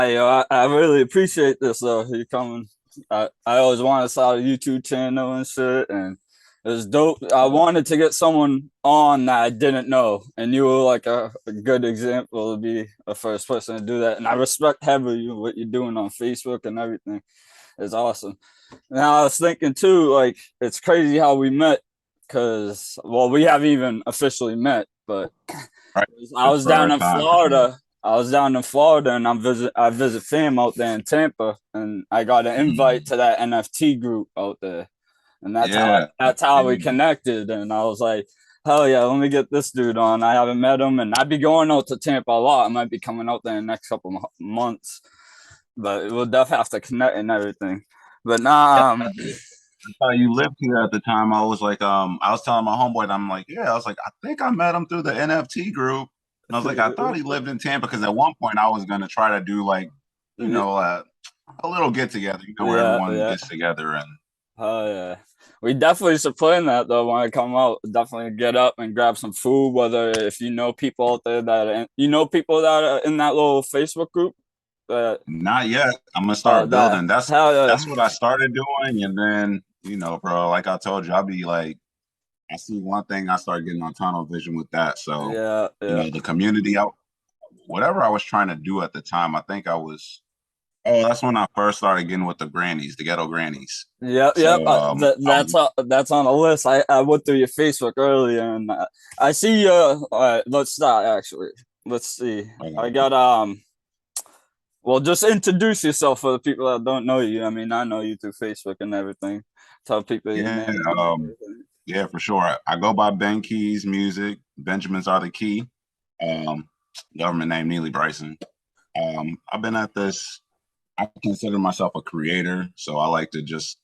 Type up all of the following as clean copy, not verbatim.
I really appreciate this though. You coming. I always wanted to start a YouTube channel and shit, and it was dope. I wanted to get someone on that I didn't know, and you were like a good example to be the first person to do that. And I respect heavily what you're doing on Facebook and everything. It's awesome. Now I was thinking too, like it's crazy how we met, because well, we haven't even officially met, but Right. I The was down first in time for sure. Florida. I was down in Florida, and I visit fam out there in Tampa, and I got an invite Mhm. to that NFT group out there, and Yeah. that's how we Yeah. connected. And I was like, hell yeah, let me get this dude on. I haven't met him, and I'd be going out to Tampa a lot. I might be coming out there in the next couple months, but we'll definitely have to connect and everything. But Yeah, nah, I thought you lived here at the time. I was like, I was telling my homeboy, and I'm like, yeah, I was like, I think I met him through the NFT group. And I was like, I thought he lived in Tampa because at one point I was gonna try to do like, you know, a little get together, where yeah, everyone yeah. gets together and Oh yeah. We definitely should plan that though when I come out. Definitely get up and grab some food. Whether if you know people out there you know people that are in that little Facebook group. That not yet. I'm gonna start that building. That's hell that's yeah, what I started doing. And then, bro, like I told you, I'll be like, I see one thing, I start getting on tunnel vision with that. So, yeah, yeah, the community out, whatever I was trying to do at the time, I think I was, oh, that's when I first started getting with the grannies, the ghetto grannies. yeah, yeah. So, I was, That's on the list. I went through your Facebook earlier, and I see. Let's start actually. Let's see. I uh, got Well, just introduce yourself for the people that don't know you. I mean, I know you through Facebook and everything. Tell people your yeah, name and everything. yeah, for sure. I go by BenKeys Music. Benjamins are the key. Um, Government name Neely Bryson. I've been at this. I consider myself a creator, so I like to just.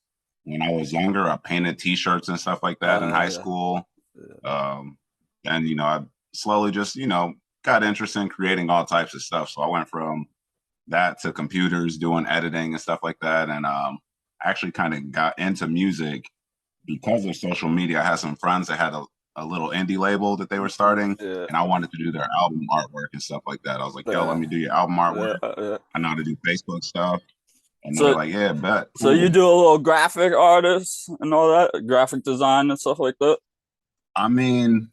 When I was younger, I painted T-shirts and stuff like that in high Yeah, school. yeah. Um, and I slowly just got interested in creating all types of stuff. So I went from that to computers, doing editing and stuff like that, and actually kind of got into music because of social media. I had some friends that had a little indie label that they were starting, Yeah, and I wanted to do their album artwork and stuff like that. I was like, yo, let yeah, me do your album yeah, artwork. yeah. I know how to do Facebook stuff. And they were So, like, yeah, bet, so you cool. do a little graphic artist and all that, graphic design and stuff like that. I mean,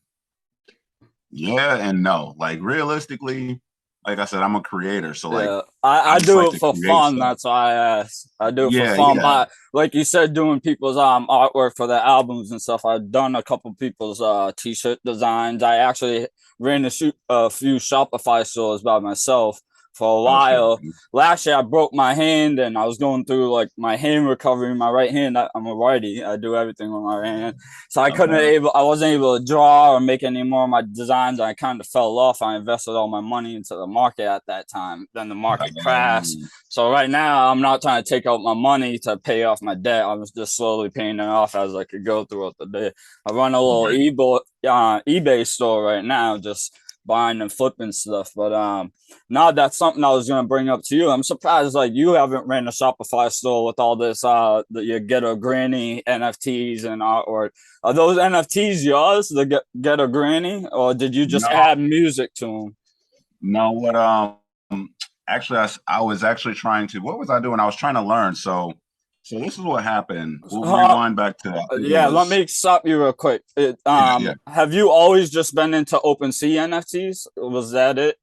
yeah and no. Like realistically, like I said, I'm a creator. So like Yeah, I I just do like it to for create fun. stuff. That's why I asked. I do it for Yeah, fun, yeah. but like you said, doing people's artwork for their albums and stuff. I've done a couple people's t-shirt designs. I actually ran a few Shopify stores by myself for a Oh shit. while. Last year, I broke my hand, and I was going through like my hand recovery. My right hand, I'm a righty. I do everything with my right hand, so Okay. I wasn't able to draw or make any more of my designs. I kind of fell off. I invested all my money into the market at that time. Then the market crashed. So right now, I'm not trying to take out my money to pay off my debt. I'm just slowly paying it off as I could go throughout the day. I run a little Right. eBay store right now, just buying and flipping stuff. But now that's something I was gonna bring up to you. I'm surprised like you haven't ran a Shopify store with all this you get a granny NFTs and artwork. Are those NFTs yours, the get a granny, or did you just No, add music to them? no, what actually I was actually trying to, what was I doing? I was trying to learn. So this is what happened. We'll Uh, rewind back to, I think it yeah, let was, me stop you real quick. yeah, yeah. Have you always just been into OpenSea NFTs? Was that it?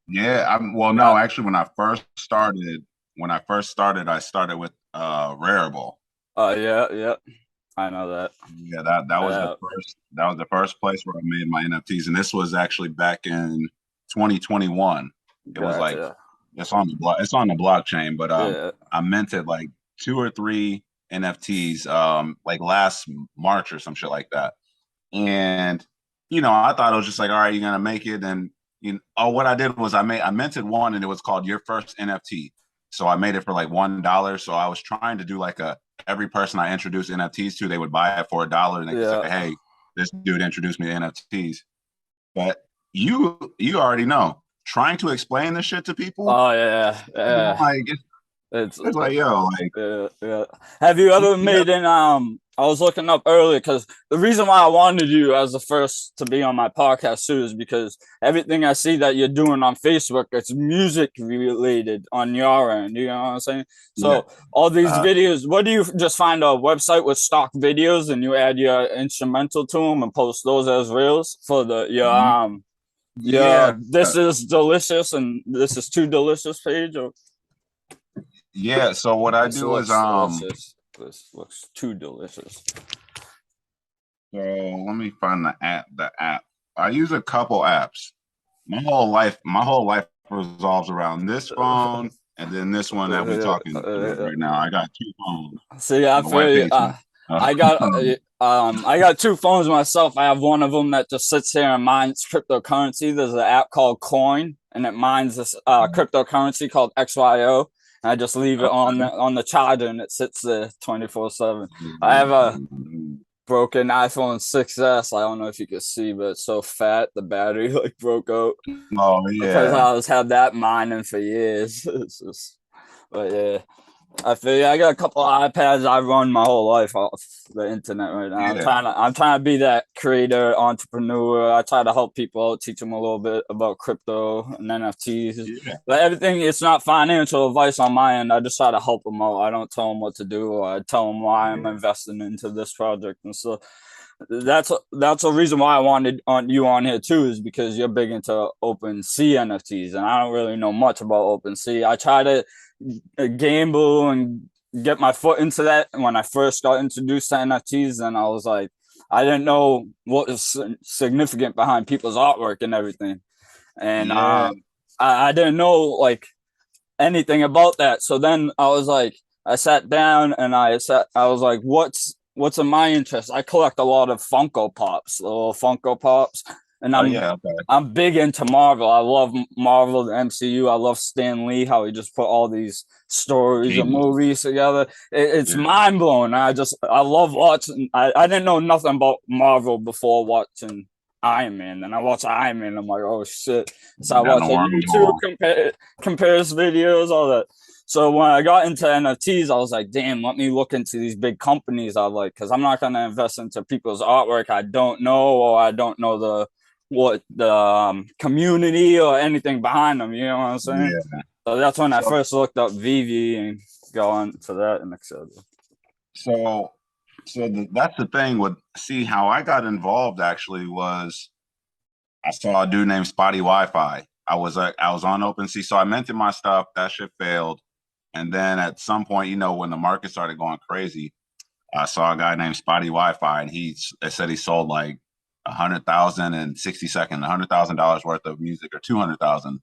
Yeah, well, Yeah. no, actually, when I first started, I started with Rarible. Yeah, yeah. I know that. Yeah, Yeah. that was the first place where I made my NFTs, and this was actually back in 2021. It was like Gotcha. it's on the blockchain, but Yeah. I minted like two or three NFTs like last March or some shit like that. And I thought it was just like, all right, you're gonna make it. And what I did was I minted one, and it was called Your First NFT. So I made it for like $1. So I was trying to do like a every person I introduced NFTs to, they would buy it for $1, and they could say, Yeah. hey, this dude introduced me to NFTs. But you already know, trying to explain this shit to people, Oh yeah. it's Yeah. like It's It's like, yo, like, yeah. Have you ever yeah, made an I was looking up earlier because the reason why I wanted you as the first to be on my podcast too is because everything I see that you're doing on Facebook, it's music related on your end. You know what I'm saying? yeah. So all these Uh, videos, what do you just find a website with stock videos and you add your instrumental to them and post those as reels for the your yeah, this is delicious and this is too delicious page or yeah. So what I this do is, looks delicious. This looks too delicious. so let me find the app. The app. I use a couple apps. My whole life revolves around this phone and then this one that we talking about right now. I got two phones. See, I My wife feel you. hates me. I got two phones myself. I have one of them that just sits here and mines cryptocurrency. There's an app called Coin, and it mines this cryptocurrency called XYO. And I just leave it Okay. on the charger, and it sits there 24/7. I have a broken iPhone 6S. I don't know if you can see, but it's so fat the battery like broke out Oh because yeah. I was had that mining for years. It's just, but yeah. I feel you. I got a couple of iPads. I run my whole life off the internet right now. Yeah. I'm trying to be that creator, entrepreneur. I try to help people out, teach them a little bit about crypto and NFTs. Yeah. But everything, it's not financial advice on my end. I just try to help them out. I don't tell them what to do, or I tell them why I'm Yeah. investing into this project. And so that's a reason why I wanted you on here too, is because you're big into OpenSea NFTs, and I don't really know much about OpenSea. I try to gamble and get my foot into that when I first got introduced to NFTs, and I was like, I didn't know what was significant behind people's artwork and everything, and Yeah. I didn't know like anything about that. So then I was like, I sat down and I was like, what's in my interest? I collect a lot of Funko Pops, little Funko Pops, and Oh yeah. Okay. I'm big into Marvel. I love Marvel, the MCU. I love Stan Lee, how he just put all these stories and Genius. movies together. It's Yeah. mind blowing. I love watching. I didn't know nothing about Marvel before watching Iron Man. And I watch Iron Man. I'm like, oh shit. So I Down watch the a YouTube wormhole. compares videos, all that. So when I got into NFTs, I was like, damn, let me look into these big companies I like, because I'm not gonna invest into people's artwork I don't know, or I don't know the community or anything behind them. You know what I'm saying? Yeah. So that's when I So first looked up VeVe and go on to that and etc. so that's the thing with see how I got involved actually was I saw a dude named Spotty Wi-Fi. I was on OpenSea, so I minted my stuff. That shit failed, and then at some point, you know, when the market started going crazy, I saw a guy named Spotty Wi-Fi, and they said he sold like 100,000 in 60 seconds, $100,000 worth of music, or 200,000.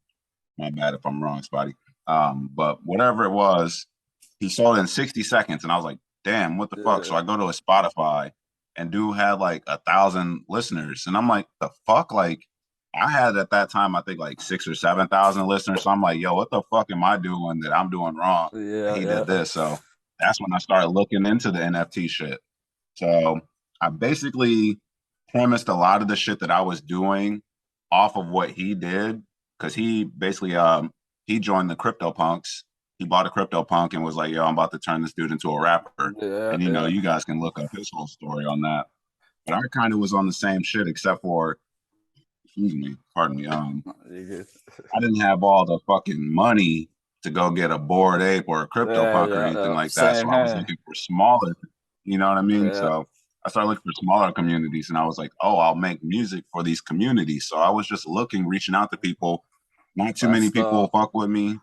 My bad if I'm wrong, Spotty. But whatever it was, he sold it in 60 seconds, and I was like, damn, what the fuck? So I go to a Spotify, and dude had like 1,000 listeners, and I'm like, the fuck, like. I had at that time, I think like 6 or 7,000 listeners. So I'm like, yo, what the fuck am I doing that I'm doing wrong? And Yeah, he did yeah. this. So that's when I started looking into the NFT shit. So I basically premised a lot of the shit that I was doing off of what he did. Cause he basically he joined the crypto punks. He bought a crypto punk and was like, yo, I'm about to turn this dude into a rapper. Yeah, And you know, yeah. you guys can look up his whole story on that. But I kind of was on the same shit, except for excuse me, pardon me. I didn't have all the fucking money to go get a Bored Ape or a Crypto Yeah, Punk or yeah, anything yeah. like that. So Same I was here. looking for smaller, you know what I mean? Yeah, So I started looking for smaller communities, and I was like, oh, I'll make music for these communities. So I was just looking, reaching out to people. Not too many that's people the fuck with me.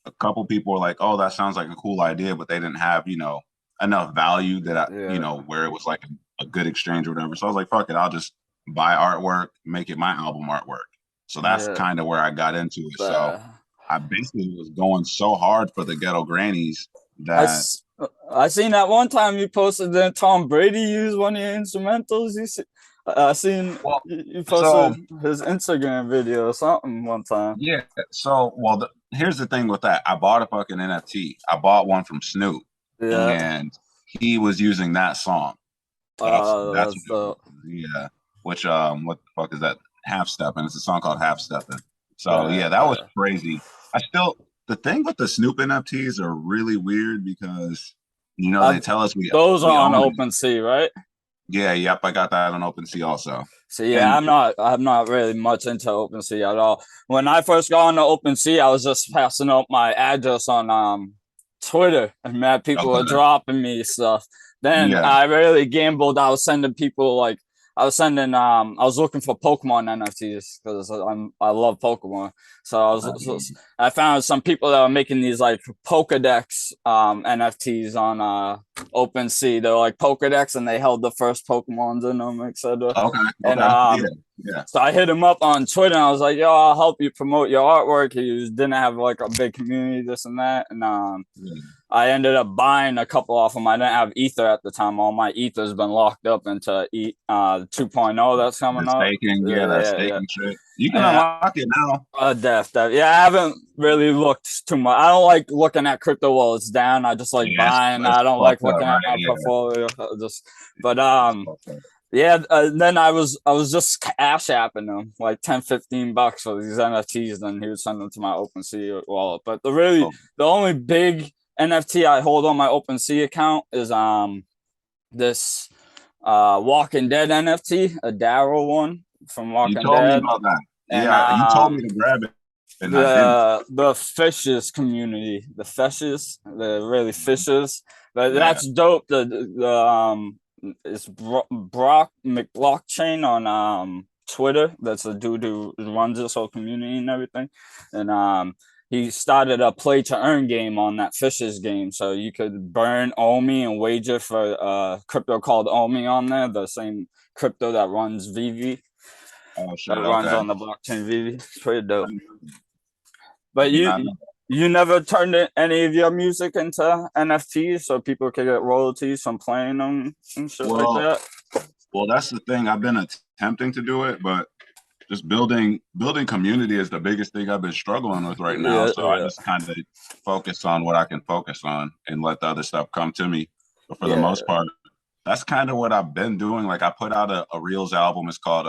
A couple people were like, oh, that sounds like a cool idea, but they didn't have, you know, enough value that you yeah, know, where it was like a good exchange or whatever. So I was like, fuck it, I'll just buy artwork, make it my album artwork. So that's yeah. kind of where I got into it. So Uh, I basically was going so hard for the ghetto grannies I that s- I seen that one time you posted that Tom Brady used one of your instrumentals. I seen well, you so posted his Instagram video or something one time. yeah, so well, here's the thing with that. I bought a fucking NFT. I bought one from Snoop, Yeah, and he was using that song. That's that's the yeah. Which what the fuck is that? Half Stepping. It's a song called Half Stepping. So yeah, that was uh, crazy. I still the thing with the Snoop NFTs are really weird because they Uh, tell us we those are on own it. OpenSea, right? Yeah, yep, I got that on OpenSea also. So yeah, And I'm not really much into OpenSea at all. When I first got on OpenSea, I was just passing up my address on Twitter, and mad people were okay, dropping me stuff. Then yeah, I really gambled. I was sending people like I was looking for Pokemon NFTs because I love Pokemon. So I found some people that were making these like Pokedex NFTs on OpenSea. They're like Pokedex, and they held the first Pokemons in them, etc. okay, And okay, yeah, yeah. so I hit him up on Twitter, and I was like, "Yo, I'll help you promote your artwork." He didn't have like a big community, this and that, and Yeah. I ended up buying a couple off him. I didn't have Ether at the time. All my Ether's been locked up into 2.0 that's The coming up. staking, yeah, that Yeah. staking shit. You can And unlock it now. yeah, I haven't really looked too much. I don't like looking at crypto while it's down. I just like Yeah, buying. it's I don't like fucked up, looking at right? my Yeah, portfolio. Just, but it's fucked up. yeah, then I was just cash apping them like 10, $15 for these NFTs. Then he would send them to my OpenSea wallet. But Oh, the only big NFT I hold on my OpenSea account is this Walking Dead NFT, a Daryl one from you Walking told me Dead, about that. and Yeah, you told me to grab it, and I didn't. the fishes community, the fishes, the really fishes. But Yeah. that's dope. The it's Brock McBlockchain on Twitter. That's a dude who runs this whole community and everything. And he started a play to earn game on that fishes game. So you could burn Omi and wager for crypto called Omi on there, the same crypto that runs VeVe, Oh shit. that runs Okay. on the blockchain VeVe. It's pretty dope. I But did not know. you never turned any of your music into NFTs so people could get royalties from playing them and shit like Well, that. well, that's the thing. I've been attempting to do it, but just building community is the biggest thing I've been struggling with right now. Yeah, So I yeah, just kind of focus on what I can focus on and let the other stuff come to me. But for the yeah, most part, that's kind of what I've been doing. Like I put out a Reels album. It's called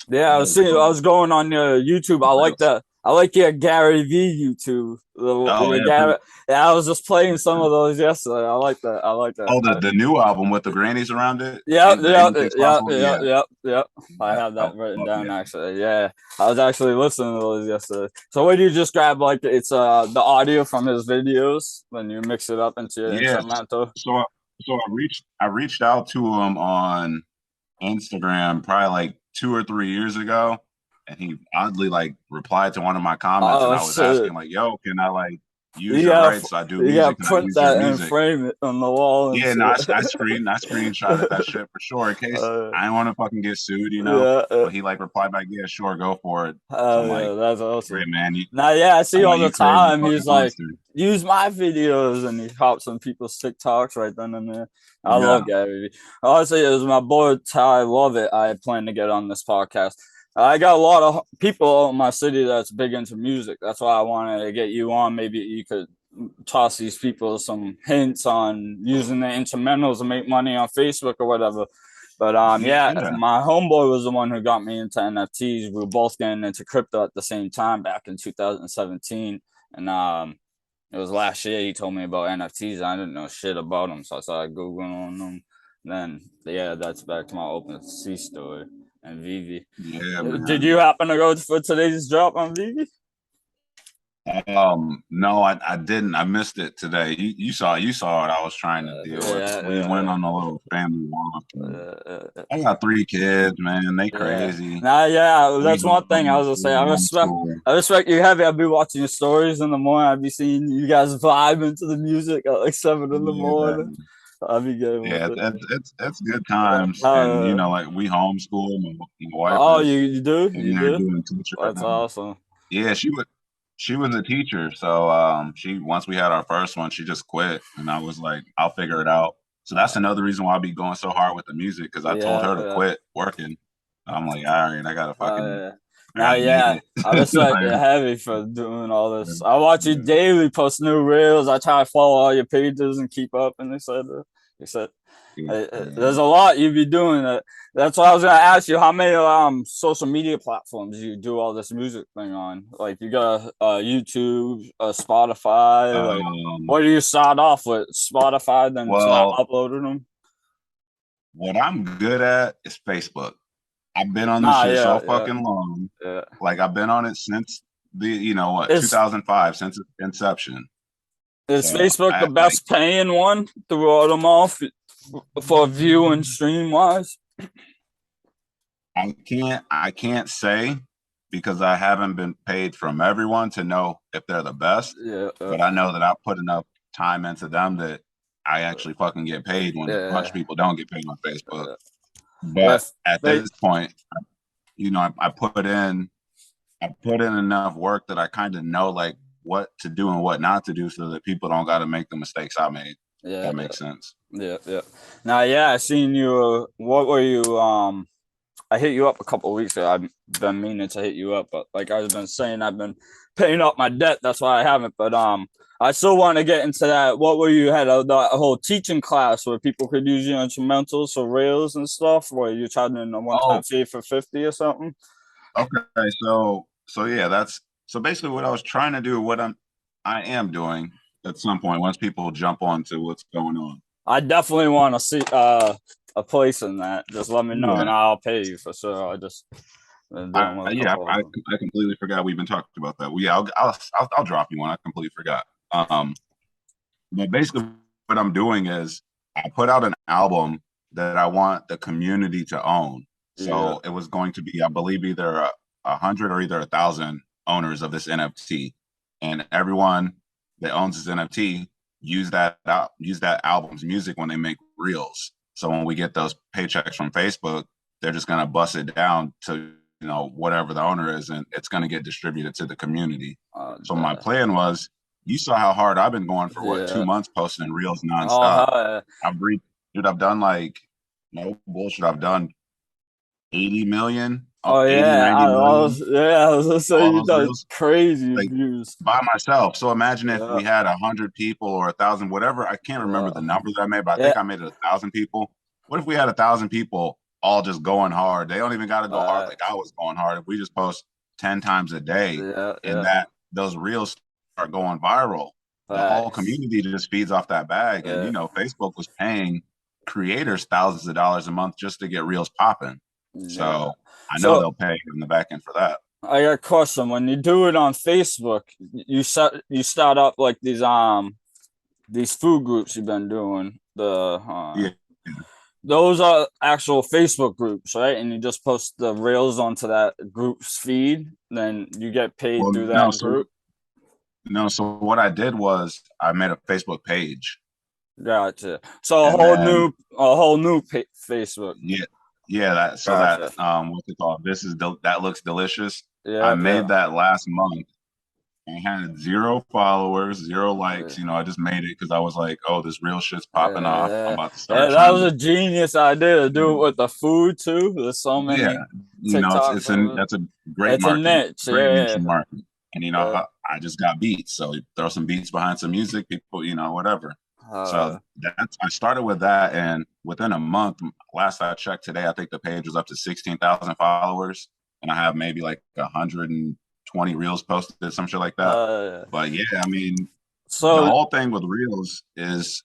yeah. I what was is it seeing. I called? was going on your YouTube. I like Reels. that. I like your Gary V YouTube. Oh Your yeah, Gary. Yeah, I was just playing some of those yesterday. I like that. I like that. oh the new album with the grannies around it. Yep, The yep, anything's yep, possible. yep, Yeah, yep, yep. I yeah. have that written Oh down yeah. actually. Yeah, I was actually listening to those yesterday. So what do you just grab like it's the audio from his videos, then you mix it up into your Yes. instrumental? So I reached out to him on Instagram probably like 2 or 3 years ago, and he oddly like replied to one of my comments, and Oh I was shit! asking like, "Yo, can I like use You your gotta rights? I do you gotta music, and I print use your that and music." frame it on the wall and Yeah, shit. no, I screenshotted that shit for sure in case uh, I didn't want to fucking get sued, you know. yeah, But he like replied back, "Yeah, sure, go for it." So I'm yeah, like, that's "Great, awesome. man, Now, yeah, I I see all want the you crazy time. fucking He's like, monster." use my videos, and he hops on people's TikToks right then and there. I Yeah, love Gary Vee. Honestly, it was my boy Ty. I love it. I plan to get on this podcast. I got a lot of people in my city that's big into music. That's why I wanted to get you on. Maybe you could toss these people some hints on using the instrumentals to make money on Facebook or whatever. But yeah, yeah, my homeboy was the one who got me into NFTs. We were both getting into crypto at the same time back in 2017, and it was last year he told me about NFTs. I didn't know shit about them, so I started googling on them. Then yeah, that's back to my OpenSea story and VeVe. yeah, Did man. you happen to go for today's drop on VeVe? No, I didn't. I missed it today. You saw what I was trying to deal with. Yeah, We went yeah, on a little family walk. And yeah. I got 3 kids, man. They Yeah. crazy. Nah, yeah, We that's one thing I was gonna say. homeschool. I respect you heavy. I'll be watching your stories in the morning. I'll be seeing you guys vibing to the music at like 7 in the morning. Yeah, I'll be getting with yeah. it. It's good times, and Uh, like we homeschool. My wife oh, is you do? in You there do? doing teacher right That's now. awesome. Yeah, she was a teacher, so she once we had our first one, she just quit, and I was like, I'll figure it out. So that's another reason why I be going so hard with the music because I told Yeah, her to yeah. quit working. I'm like, all right, Yeah. I Now, gotta make yeah, it. I respect you Like, heavy for doing all this. I watch you daily post new reels. I try to follow all your pages and keep up and etc. You said Yeah. there's a lot you be doing. That's why I was gonna ask you how many social media platforms you do all this music thing on. Like you got YouTube, Spotify. Like, Um, what do you start off with? Spotify, then start well, uploading them. what I'm good at is Facebook. I've been on this Nah, shit so yeah, fucking long. yeah. Like I've been on it since the, Is 2005, since its inception. is So Facebook the I like best paying one throughout them all for view and stream wise? I can't say because I haven't been paid from everyone to know if they're the best, Yeah, but I know that I put enough time into them that I actually fucking get paid when a bunch of yeah, people don't get paid on Facebook. yeah. But at They, this point, I put in enough work that I kind of know like what to do and what not to do so that people don't got to make the mistakes I made. If yeah, that yeah, makes sense. yeah. Now, yeah, I seen you. What were you? I hit you up a couple of weeks ago. I've been meaning to hit you up, but like I've been saying, I've been paying up my debt. That's why I haven't. But I still want to get into that. What were you had a whole teaching class where people could use your instrumentals for rails and stuff, where you charging a one-time Oh, fee for 50 or something? okay. So yeah, that's so basically what I was trying to do, I am doing at some point once people jump on to what's going on. I definitely want to see a place in that. Just let me know, Yeah. and I'll pay you for sure. I just been I, dealing with a yeah, couple of I, them. I completely forgot we've been talking about that. Well, yeah, I'll drop you one. I completely forgot. But basically, what I'm doing is I put out an album that I want the community to own. Yeah, So it was going to be, I believe, either hundred or either 1,000 owners of this NFT, and everyone that owns this NFT use that album's music when they make reels. So when we get those paychecks from Facebook, they're just gonna bust it down to whatever the owner is, and it's gonna get distributed to the community. So my uh, plan was, you saw how hard I've been going for what, yeah. 2 months posting reels Oh, nonstop. hell I've reached, dude, I've done like no bullshit. I've done 80 million, Oh 80, yeah, 90 million, I was gonna say all you those done reels, crazy like views. by myself. So imagine if Yeah, we had 100 people or 1,000, whatever. I can't remember the yeah, number that I made, but I yeah. think I made it 1,000 people. What if we had 1,000 people all just going hard? They don't even got to go hard Uh, like I was going hard. If we just post 10 times a day yeah, and yeah. that those reels start going viral, the whole Facts. community just feeds off that bag. And Yeah, Facebook was paying creators thousands of dollars a month just to get reels popping. yeah. So I know So they'll pay in the back end for that. I got a question. When you do it on Facebook, you start up like these food groups you've been doing. Yeah. Those are actual Facebook groups, right? And you just post the reels onto that group's feed. Then you get paid Well, through no. that So group. no. So what I did was I made a Facebook page, Gotcha. So and then a whole new Facebook. yeah, yeah. That Gotcha. what's it called? That looks delicious. I Yeah, made yeah. that last month. I had 0 followers, 0 likes. I just made it because I was like, oh, this real shit's popping off. I'm Yeah, about to yeah, start that was trending. a genius idea to do it with the food too. There's so Yeah, many TikToks of it. that's a great It's a marketing, niche. great niche Yeah, in marketing. And yeah. I just got beats, so you throw some beats behind some music, people, whatever. So Uh, I started with that, and within a month, last I checked today, I think the page was up to 16,000 followers, and I have maybe like 120 reels posted, some shit like that. uh, But yeah, I mean, the so whole thing with reels is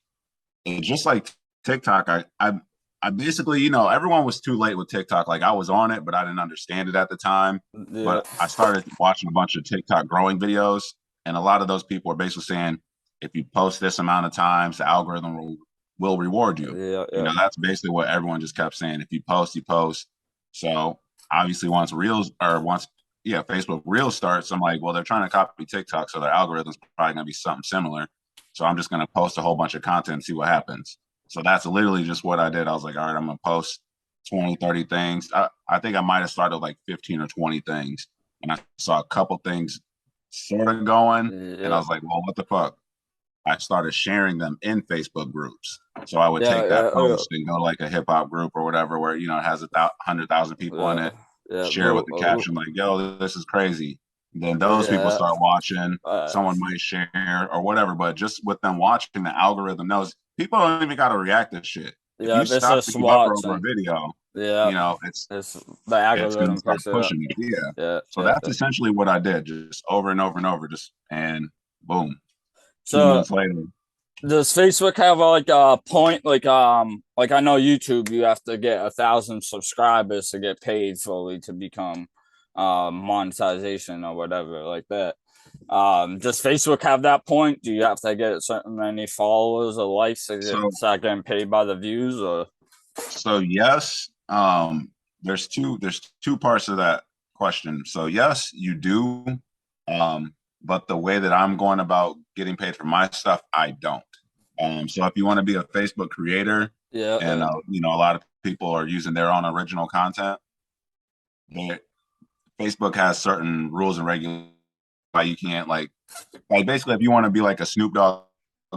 it's just like TikTok. I basically, everyone was too late with TikTok. Like I was on it, but I didn't understand it at the time. yeah, But I started watching a bunch of TikTok growing videos, and a lot of those people are basically saying, if you post this amount of times, the algorithm will reward you. yeah, yeah, That's basically what everyone just kept saying. If you post, you post. So obviously, once yeah, Facebook Reels starts, I'm like, well, they're trying to copy TikTok, so their algorithm's probably gonna be something similar. So I'm just gonna post a whole bunch of content and see what happens. So that's literally just what I did. I was like, all right, I'm gonna post 20, 30 things. I think I might have started like 15 or 20 things. And I saw a couple things sort of going. And I yeah, was like, well, what the fuck? I started sharing them in Facebook groups. So I would yeah, take that yeah, post and go to like a hip hop group or whatever, where, it has 100,000 people in yeah, it, yeah. share with the caption like, yo, this is crazy. then those people Yeah. start watching. Someone might share or whatever, but just with them watching, the algorithm knows people don't even got to react to shit. If Yeah, you it's stop just the upper over a watching. video, Yeah, you know, it's the it's gonna algorithm start picks it up. pushing it. Yeah. Yeah, So yeah, that's yeah. essentially what I did, just over and over and over, just and boom, two So months later. does Facebook have like a point like I know YouTube you have to get 1,000 subscribers to get paid fully to become monetization or whatever like that. Does Facebook have that point? Do you have to get certain many followers or likes to start getting paid by the views or So yes, there's two parts of that question. So yes, you do, but the way that I'm going about getting paid for my stuff, I don't. So if you want to be a Facebook creator, yeah, and you know, a lot of people are using their own original content, Facebook has certain rules and regulations why you can't like basically if you want to be like a Snoop Dogg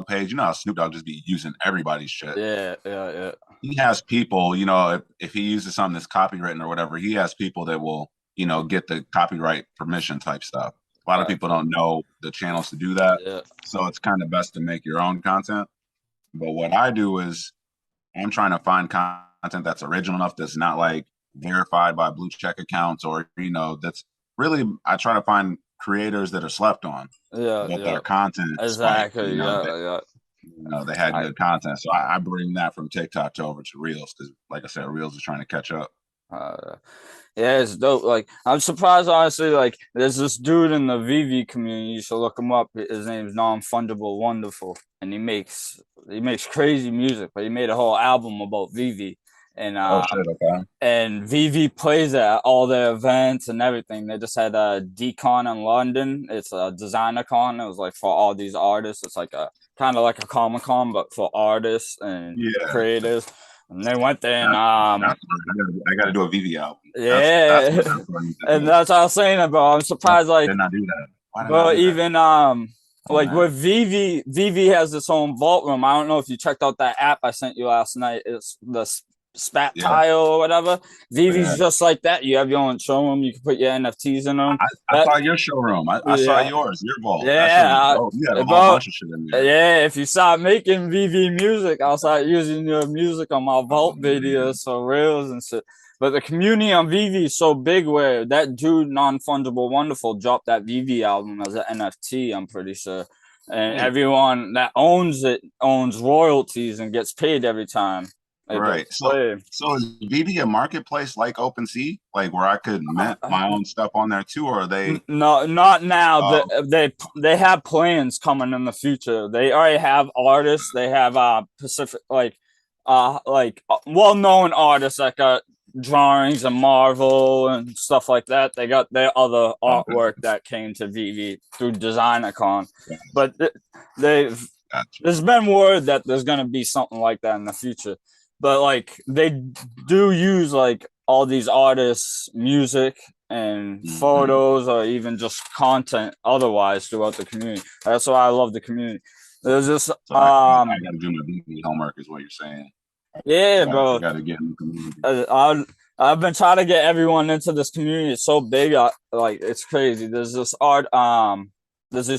page, you know how Snoop Dogg just be using everybody's shit. yeah. He has people, you know, if he uses something that's copywritten or whatever, he has people that will, you know, get the copyright permission type stuff. A lot of people don't know the channels to do that. Yeah. So it's kind of best to make your own content. But what I do is I'm trying to find content that's original enough that's not like verified by blue check accounts or, you know, that's really, I try to find creators that are slept on, Yeah, but yeah. their content spiked, Exactly. Yeah, yeah. you know, they had I, good content. So I bring that from TikTok to over to Reels because, like I said, Reels is trying to catch up. uh, yeah, it's dope. Like, I'm surprised, honestly. Like, there's this dude in the VeVe community. You should look him up. His name's Non-Fungible Wonderful, and he makes crazy music. But he made a whole album about VeVe, and Oh shit! Okay. VeVe plays at all their events and everything. They just had a DCon in London. It's a designer con. It was like for all these artists. It's like a kind of like a Comic Con, but for artists and Yeah. creators. And they went there and I got to do a VV album. That's yeah, what I need to and do. that's what I was saying about. I'm surprised, like, Did not do that. Why did I but do that? even like with VeVe has its own vault room. I don't know if you checked out that app I sent you last night. It's the Spat Yeah. Tile or whatever. VeVe's Yeah. just like that. You have your own showroom. You can put your NFTs in them. I saw your showroom. I saw Yeah, yours, your vault. That shit was yeah, dope. You had a whole but bunch of shit in there. yeah, if you start making VeVe music, I'll start using your music on my vault videos for reels and shit. But the community on VeVe is so big where that dude Non-Fungible Wonderful dropped that VeVe album as an NFT, I'm pretty sure. And everyone that owns it owns royalties and gets paid every time. Right. So is VeVe a marketplace like OpenSea, like where I could mint my own stuff on there too, or are they? No, not now. Oh, They have plans coming in the future. They already have artists. They have Pacific well-known artists that got drawings and Marvel and stuff like that. They got their other okay. artwork that came to VeVe through DesignerCon. Gotcha. But they've Gotcha. there's been word that there's gonna be something like that in the future. But like they do use like all these artists' music and photos or even just content otherwise throughout the community. That's why I love the community. There's this So I got to do my VeVe homework, is what you're saying. yeah, I bro. got to get in the community. I've been trying to get everyone into this community. It's so big, like it's crazy. There's this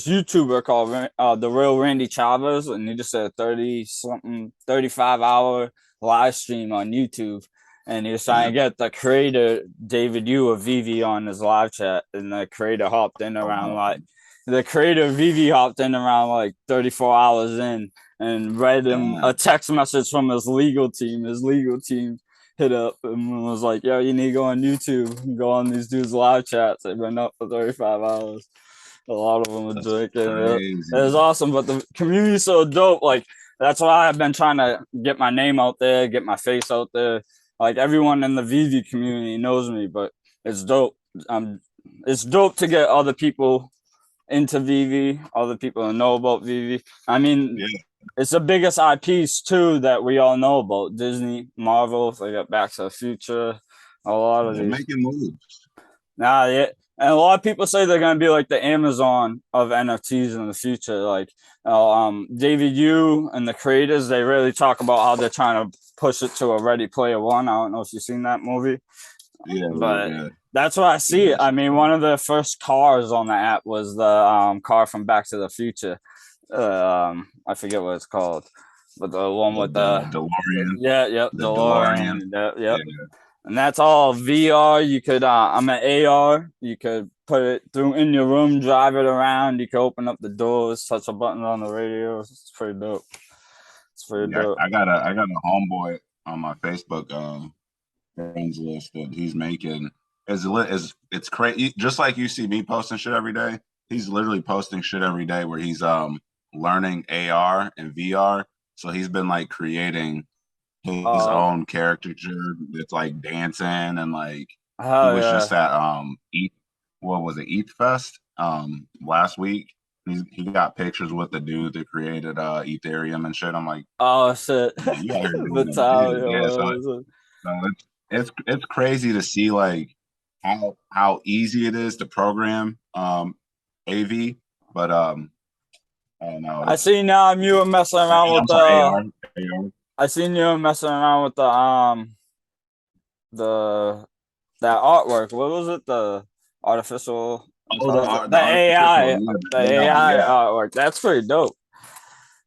YouTuber called the Real Randy Chavez, and he just did a 35-hour live stream on YouTube, and he was trying to get the creator David Yu of VeVe on his live chat, and the creator hopped in around the creator of VeVe hopped in around like 34 hours in and read him a text message from his legal team. His legal team hit up and was like, "Yo, you need to go on YouTube and go on these dudes' live chats. They've been up for 35 hours." A lot of them are drinking. It was awesome, but the community's so dope. Like that's why I've been trying to get my name out there, get my face out there. Like everyone in the VeVe community knows me, but it's dope. It's dope to get other people into VeVe, other people who know about VeVe. I mean, it's the biggest IPs too that we all know about. Disney, Marvel, they got Back to the Future, a lot of they're these. making moves. Nah, yeah. And a lot of people say they're gonna be like the Amazon of NFTs in the future. Like David Yu and the creators, they really talk about how they're trying to push it to a Ready Player One. I don't know if you've seen that movie. Yeah, But yeah. That's what I see. I mean, one of the first cars on the app was the car from Back to the Future. I forget what it's called, but the one with the DeLorean. yeah, yep, The DeLorean. DeLorean, yep. And that's all VR. You could, I'm an AR. You could put it through in your room, drive it around. You could open up the doors, touch a button on the radio. It's pretty dope. It's pretty dope. I got a homeboy on my Facebook friends list that he's making it's crazy. Just like you see me posting shit every day, he's literally posting shit every day where he's learning AR and VR. So he's been like creating his own caricature that's like dancing and like he was just at what was it, ETH Fest last week. He got pictures with the dude that created Ethereum and shit. I'm like, oh shit. Yeah, so it's crazy to see like how easy it is to program AV, but I don't know. I see now you were messing around with AR. I seen you messing around with that artwork. What was it? The artificial the AI artwork. That's pretty dope.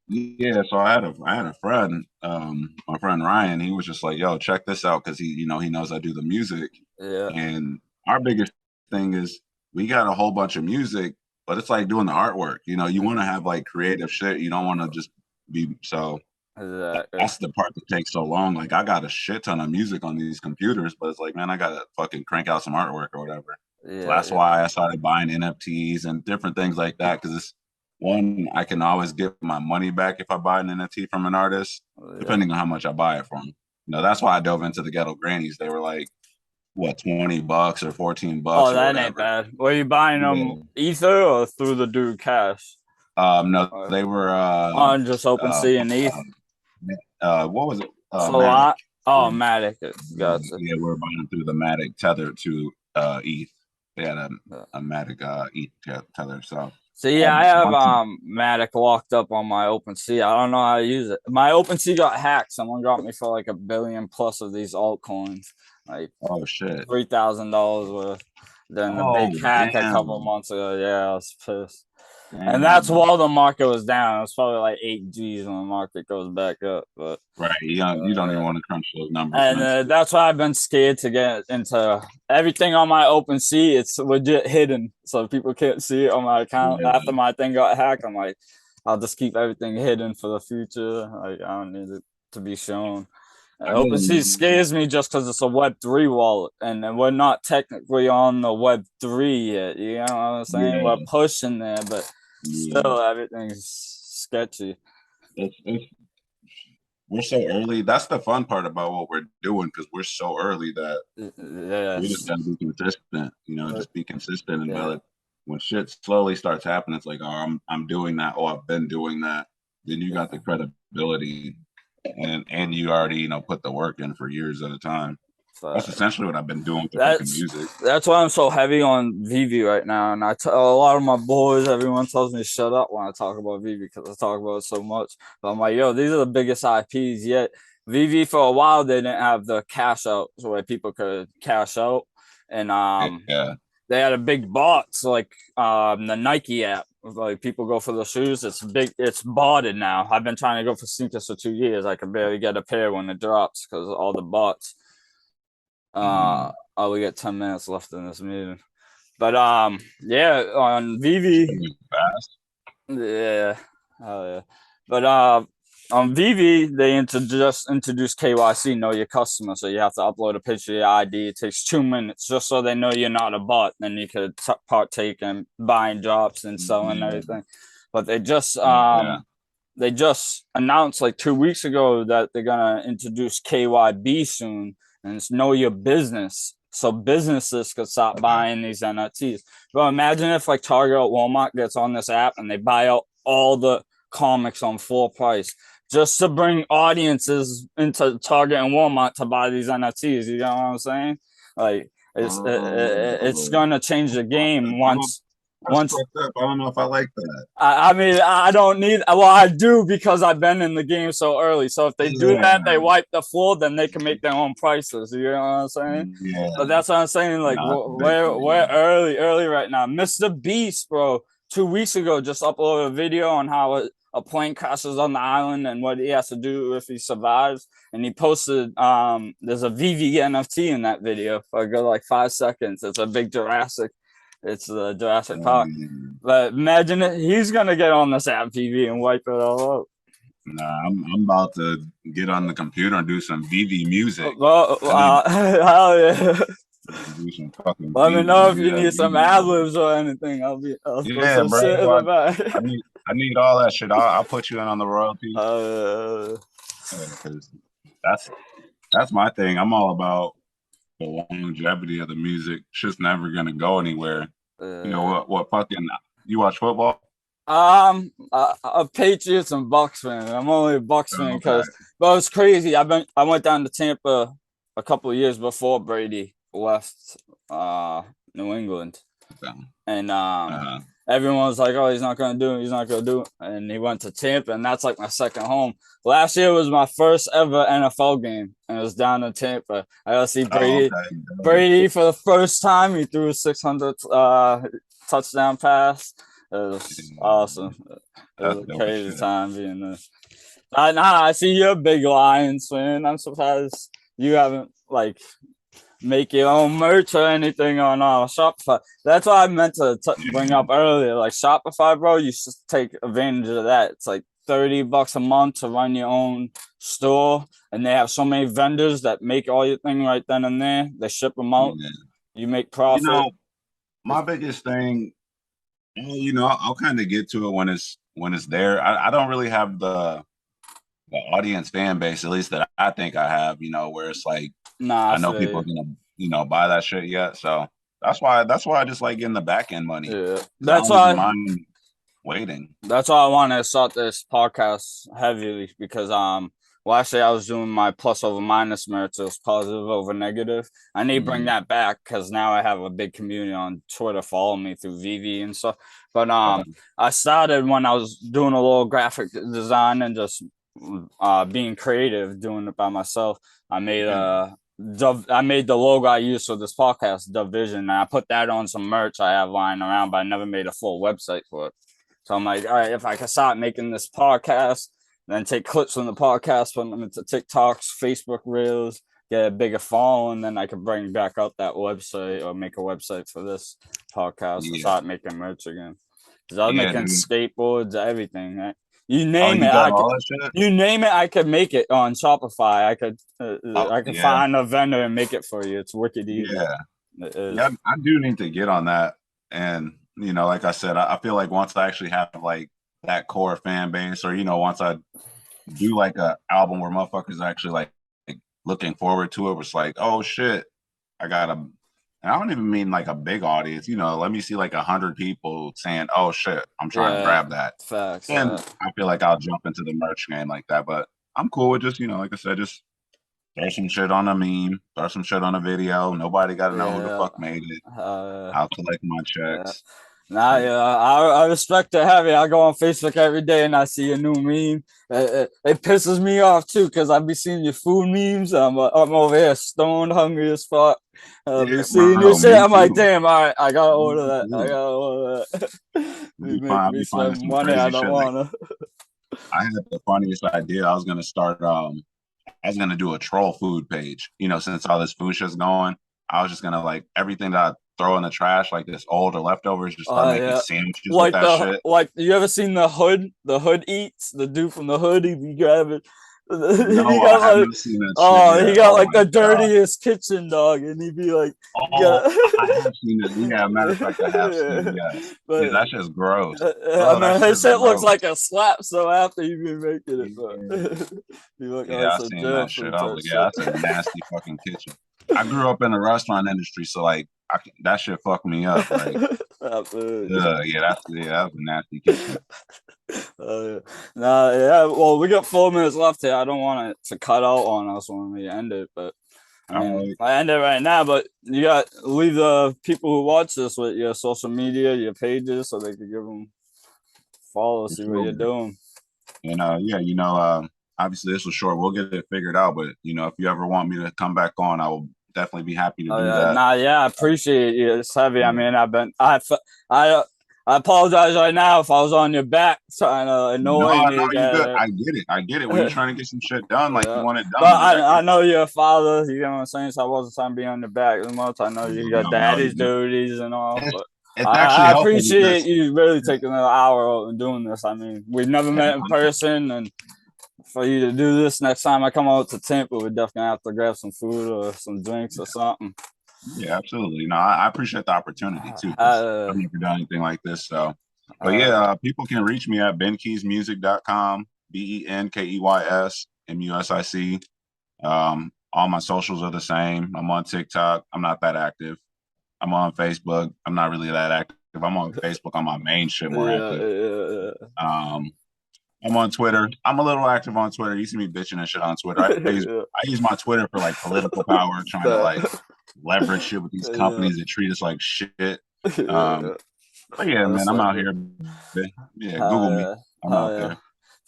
Yeah, so I had a friend, my friend Ryan. He was just like, "Yo, check this out," because he knows I do the music. Yeah. And our biggest thing is we got a whole bunch of music, but it's like doing the artwork. You want to have like creative shit. You don't want to just be so. Exactly. That's the part that takes so long. Like I got a shit ton of music on these computers, but it's like, man, I gotta fucking crank out some artwork or whatever. Yeah, so that's why I started buying NFTs and different things like that, because it's one, I can always get my money back if I buy an NFT from an artist, depending on how much I buy it from. That's why I dove into the Ghetto Grannies. They were like, what, $20 or $14? Oh, that ain't bad. Were you buying them Ether or through the dude cash? No, they were on just OpenSea and ETH. What was it? Matic. Oh, Matic. Gotcha. Yeah, we're buying through the Matic tethered to ETH. They had a Matic ETH tether. So yeah, I have Matic locked up on my OpenSea. I don't know how to use it. My OpenSea got hacked. Someone got me for like $1 billion plus of these altcoins. Like, oh shit, $3,000 worth. Then the big hack a couple months ago. Yeah, I was pissed. Damn. And that's while the market was down. It was probably like 8 G's when the market goes back up. But right, you don't even want to crunch those numbers. And that's why I've been scared to get into everything on my OpenSea. It's legit hidden, so people can't see it on my account. Yeah. After my thing got hacked, I'm like, I'll just keep everything hidden for the future. Like I don't need it to be shown. OpenSea scares me just because it's a Web3 wallet, and we're not technically on the Web3 yet. You know what I'm saying? Yeah. We're pushing there, but still everything's sketchy. We're so early. That's the fun part about what we're doing, because we're so early that we just gotta be consistent. Just be consistent, and like, when shit slowly starts happening, it's like, oh, I'm doing that. Oh, I've been doing that. Then you got the credibility. And you already put the work in for years at a time. That's essentially what I've been doing with the fucking music. That's why I'm so heavy on VeVe right now. And I tell a lot of my boys, everyone tells me to shut up when I talk about VeVe because I talk about it so much. But I'm like, yo, these are the biggest IPs yet. VeVe for a while they didn't have the cash out, so where people could cash out, and they had a big bots like the Nike app. Like people go for the shoes, it's botted now. I've been trying to go for sneakers for 2 years. I can barely get a pair when it drops because of all the bots. We got 10 minutes left in this meeting, but yeah, on VeVe, but on VeVe they introduced KYC, know your customer. So you have to upload a picture of your ID. It takes 2 minutes just so they know you're not a bot. Then you could partake in buying drops and selling everything. But they just announced like 2 weeks ago that they're gonna introduce KYB soon, and it's know your business. So businesses could stop buying these NFTs. But imagine if like Target or Walmart gets on this app and they buy out all the comics on full price, just to bring audiences into Target and Walmart to buy these NFTs. You know what I'm saying? Like it's gonna change the game once. once fucked up. I don't know if I like that. I mean, I don't need. Well, I do because I've been in the game so early. So if they do that, they wipe the floor, then they can make their own prices. You know what I'm saying? Yeah. But that's what I'm saying. Like Nah, we're early right now. Mr. Beast, bro, 2 weeks ago just uploaded a video on how a plane crashes on the island and what he has to do if he survives. And he posted there's a VeVe NFT in that video for a good like 5 seconds. It's a big Jurassic. It's the Jurassic Park. But imagine it, he's gonna get on this app TV and wipe it all out. Nah, I'm about to get on the computer and do some VeVe music. Well, hell yeah. Do some fucking Let me VeVe, know if you yeah, need some VeVe. ad libs or anything. I'll put Yeah, some bro. shit in the back. I need all that shit. I'll put you in on the royalties. Because that's my thing. I'm all about the longevity of the music. It's just never gonna go anywhere. You know what fucking you watch football? A Patriots and Bucks fan. I'm only a Bucks fan because, but it's crazy. I went down to Tampa a couple of years before Brady left New England, and everyone was like, "Oh, he's not gonna do it. He's not gonna do it." And he went to Tampa, and that's like my second home. Last year was my first ever NFL game, and it was down in Tampa. I got to see Brady. Brady for the first time. He threw a 600th touchdown pass. It was awesome. It was a crazy time being there. I see you're a big Lions fan. I'm surprised you haven't like make your own merch or anything on Shopify. That's what I meant to bring up earlier. Like Shopify, bro, you should take advantage of that. It's like $30 a month to run your own store, and they have so many vendors that make all your thing right then and there. They ship them out. You make profit. You know, my biggest thing. You know, I'll kind of get to it when it's there. I don't really have the audience fan base, at least that I think I have. You know, where it's like, I know people are gonna buy that shit yet. So that's why I just like getting the back end money. Yeah, that's why I'm waiting. That's why I want to start this podcast heavily because last year I was doing my plus over minus merch. It was positive over negative. I need to bring that back because now I have a big community on Twitter follow me through VeVe and stuff. But I started when I was doing a little graphic design and just being creative, doing it by myself. I made the logo I use for this podcast, Dove Vision, and I put that on some merch I have lying around, but I never made a full website for it. So I'm like, all right, if I can start making this podcast, then take clips from the podcast, put them into TikToks, Facebook Reels, get a bigger following, then I can bring back up that website or make a website for this podcast and start making merch again. Because I was making skateboards, everything. Right? You name it, I could make it on Shopify. I could find a vendor and make it for you. It's wicked easy. Yeah, I do need to get on that. And you know, like I said, I feel like once I actually have like that core fan base, or you know, once I do like a album where motherfuckers are actually like looking forward to it, it's like, oh shit, I don't even mean like a big audience, you know, let me see like 100 people saying, oh shit, I'm trying to grab that. Facts. And I feel like I'll jump into the merch game like that. But I'm cool with just, you know, like I said, just throw some shit on a meme, throw some shit on a video. Nobody got to know who the fuck made it. I'll collect my checks. I respect it heavy. I go on Facebook every day and I see a new meme. It pisses me off too because I be seeing your food memes. I'm over here stoned, hungry as fuck. Be seeing your shit. I'm like, damn, all right, I gotta order that. Me spend money I don't wanna. I had the funniest idea. I was gonna start. I was gonna do a troll food page. You know, since all this food shit's going, I was just gonna like everything that I throw in the trash, like this old or leftovers, just start making sandwiches like with that shit. Like, you ever seen the Hood? The Hood Eats, the dude from the Hood. He be grabbing. No, I haven't seen that. Oh, he got like the dirtiest kitchen, dog, and he be like, I have seen it. Yeah, matter of fact, I have seen it. Yeah, but that's just gross. I mean, his shit looks like a slap. So after you've been making it, you look like I've seen that shit. I was like, yeah, that's a nasty fucking kitchen. I grew up in the restaurant industry, so like that shit fucked me up. Like, that's a nasty kitchen. Well, we got 4 minutes left here. I don't want it to cut out on us when we end it, but I All mean, right. I end it right now, but you got leave the people who watch this with your social media, your pages, so they can give them follow, For see what sure. you're doing. And yeah, obviously this was short. We'll get it figured out. But if you ever want me to come back on, I will definitely be happy to Oh do yeah, that. nah, yeah, I appreciate you. It's heavy. I Yeah. mean, I apologize right now if I was on your back trying to No, annoy no, you you good. guys. I get it. I get it. When you're trying to get some shit done, like you Yeah. want it But done, man. I I get know you're a father, you know what I'm saying? So I wasn't trying to be on your back as much. I know it. you No, got no, daddy's duties and all, it's, but it's actually I helpful appreciate because you really taking an hour out and doing this. I mean, we've never met in person, and for you to do this next time I come out to Tampa, we definitely have to grab some food or some drinks or something. yeah, absolutely. No, I appreciate the opportunity too, because Uh, I've never done anything like this. So, but uh, yeah, people can reach me at benkeysmusic.com, BenKeysMusic. All my socials are the same. I'm on TikTok. I'm not that active. I'm on Facebook. I'm not really that active. I'm on Facebook on my main shit more active. Um, I'm on Twitter. I'm a little active on Twitter. You see me bitching and shit on Twitter. I use my Twitter for like political power, trying to like leverage shit with these companies that treat us like shit. Um, but yeah, man, That's I'm like out it. here. Yeah, Google me. I'm out Yeah. there.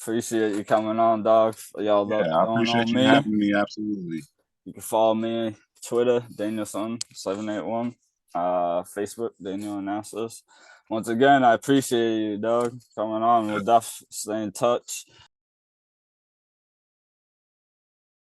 Appreciate you coming on, dog. For y'all that Yeah, I don't know appreciate you me, having me. Absolutely. you can follow me Twitter, Danielson781. Facebook, Daniel Analysis. Once again, I appreciate you, dog, coming on. We'll definitely stay in touch.